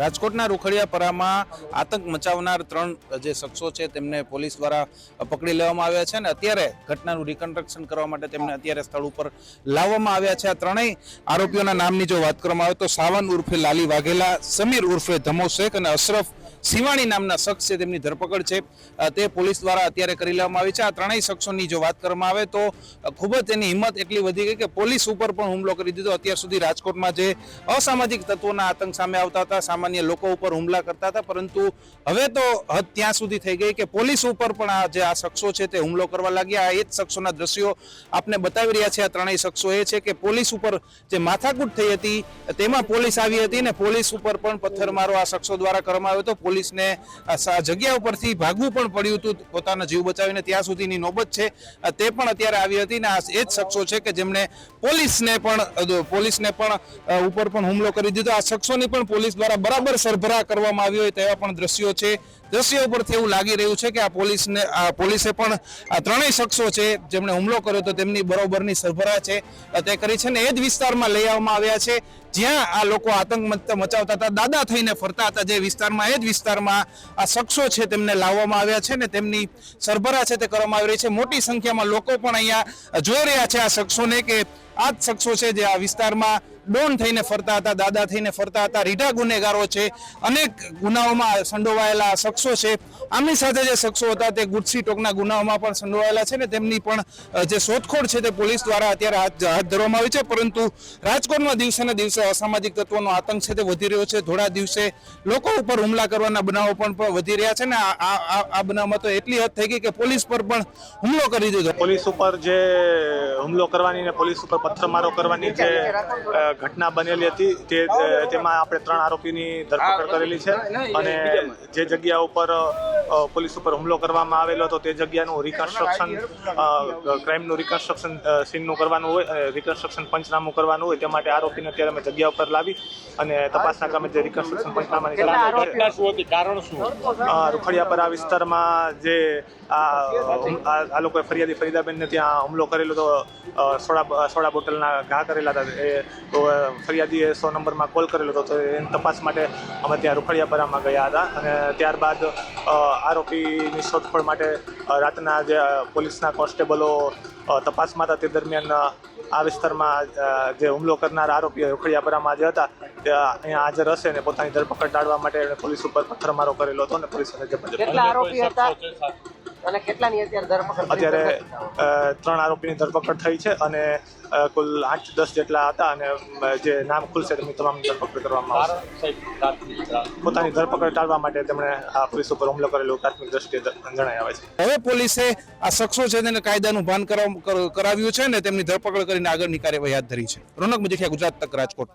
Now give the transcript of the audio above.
રાજકોટના રૂખડિયાપરામાં આતંક મચાવનાર 3 જે શખ્સો છે તેમને પોલીસ દ્વારા પકડી લેવામાં આવ્યા છે અને અત્યારે ઘટનાનું રિકન્સ્ટ્રક્શન કરવા માટે તેમને અત્યારે સ્થળ ઉપર લાવવામાં આવ્યા છે। આ ત્રણેય આરોપીઓના નામની જો વાત કરવામાં આવે તો સાવન ઉર્ફે લાલી વાઘેલા, સમીર ઉર્ફે ધમો શેખ અને અશરફ સિવાણી નામના શખ્સ છે તેમની ધરપકડ છે તે પોલીસ દ્વારા અત્યારે કરી લેવામાં આવી છે। આ ત્રણેય શખ્સોની જો વાત કરવામાં આવે તો ખૂબ જ તેની હિંમત એટલી વધી ગઈ કે પોલીસ ઉપર પણ હુમલો કરી દીધો। અત્યાર સુધી રાજકોટમાં જે અસામાજિક તત્વોના આતંક સામે આવતા હતા, સામાન્ય લોકો ઉપર હુમલા કરતા હતા, પરંતુ હવે તો હદ ત્યાં સુધી થઈ ગઈ કે પોલીસ ઉપર પણ આ શખ્સો છે તે હુમલો કરવા લાગ્યા। આ એ જ શખ્સોના દ્રશ્યો આપને બતાવી રહ્યા છે। આ ત્રણેય શખ્સો એ છે કે પોલીસ ઉપર જે માથાકૂટ થઈ હતી તેમાં પોલીસ આવી હતી ને પોલીસ ઉપર પણ પથ્થરમારો આ શખ્સો દ્વારા કરવામાં આવ્યો હતો। પોલીસને જગ્યા ઉપરથી ભાગવું પણ પડ્યું હતું પોતાનો જીવ બચાવીને, ત્યાં સુધીની નોબત છે તે પણ અત્યારે આવી હતી ને આ એ જ શખ્સો છે કે જેમણે પોલીસને પણ ઉપર પણ હુમલો કરી દીધો। આ શખ્સોની પણ પોલીસ દ્વારા બરાબર સરભરા કરવામાં આવી હોય તેવા પણ દ્રશ્યો છે। દ્રશ્યો ઉપરથી એવું લાગી રહ્યું છે કે પોલીસે પણ આ ત્રણેય શખ્સો છે જેમણે હુમલો કર્યો તો તેમની બરોબરની સરભરા છે તે કરી છે ને એ જ વિસ્તારમાં લઈ આવવામાં આવ્યા છે જ્યાં આ લોકો આતંક મચાવતા હતા, દાદા થઈને ફરતા હતા જે વિસ્તારમાં, એ જ વિસ્તારમાં આ શખ્સો છે તેમને લાવવામાં આવ્યા છે ને તેમની સરભરા છે તે કરવામાં આવી રહી છે। મોટી સંખ્યામાં લોકો પણ અહીંયા જોઈ રહ્યા છે આ શખ્સોને કે આ જ શખ્સો છે જે આ વિસ્તારમાં ડોન થઈને ફરતા હતા, દાદા થઈને ફરતા હતા, રીઢા ગુનેગારો છે, અનેક ગુનાઓમાં સંડોવાયેલા શખ્સો છે। આમની સાથે જે શખ્સો હતા તે ગુજસી ટોકના ગુનાઓમાં પણ સંડોવાયેલા છે ને તેમની પણ જે શોધખોળ છે તે પોલીસ દ્વારા અત્યારે હાથ ધરવામાં આવી છે। પરંતુ રાજકોટમાં દિવસે ને દિવસે અસામાજિક તત્વોનો આતંક છે તે વધી રહ્યો છે। થોડા દિવસે લોકો ઉપર હુમલા કરવાના બનાવો પણ વધી રહ્યા છે ને આ બનાવમાં તો એટલી હદ થઈ ગઈ કે પોલીસ પર પણ હુમલો કરી દીધો। પોલીસ ઉપર જે હુમલો કરવાની ને પોલીસ ઉપર પથ્થરમારો કરવાની જે ઘટના બનેલી હતી તેમાં આપણે 3 આરોપીની ધરપકડ કરેલી છે અને જે જગ્યા ઉપર પોલીસ ઉપર હુમલો કરવામાં આવેલો હતો તે જગ્યાનું રિકન્સ્ટ્રક્શન, ક્રાઇમનું રિકન્સ્ટ્રક્શન સીનનું કરવાનું હોય, રિકન્સ્ટ્રક્શન પંચનામું કરવાનું હોય તે માટે આરોપીને અત્યારે અમે જગ્યા ઉપર લાવી અને તપાસના કામે જે રિકન્સ્ટ્રક્શન પંચનામાની કારણ શું રૂખડિયાપરા વિસ્તારમાં જે આ લોકોએ ફરીદાબેનને ત્યાં હુમલો કરેલો તો સોડા બોટલના ઘા કરેલા હતા તો ફરિયાદીએ 100 નંબરમાં કોલ કરેલો હતો તો એની તપાસ માટે અમે ત્યાં રૂખડિયાપરામાં ગયા હતા અને ત્યારબાદ આરોપીની શોધખોળ માટે રાતના જે પોલીસના કોન્સ્ટેબલો તપાસમાં હતા તે દરમિયાન આ વિસ્તારમાં જે હુમલો કરનાર આરોપીઓ રૂખડિયાપરામાં જે હતા તે અહીંયા હાજર હશે ને પોતાની ધરપકડ ટાળવા માટે પોલીસ ઉપર પથ્થરમારો કરેલો હતો અને પોલીસ અત્યારે 3 આરોપીની ધરપકડ થઈ છે અને કુલ 8-10 જેટલા હતા અને જે નામ ખુલશે તેમની તમામ ધરપકડ કરવામાં આવશે। પોતાની ધરપકડ ટાળવા માટે તેમણે આ પોલીસ ઉપર હુમલો કરેલો પ્રાથમિક દ્રષ્ટિએ જણાય આવે છે। હવે પોલીસે આ શખ્સો છે તેને કાયદાનું ભાન કરાવ્યું છે ને તેમની ધરપકડ કરીને આગળની કાર્યવાહી હાથ ધરી છે। રોનક મજીઠિયા, ગુજરાત તક, રાજકોટ।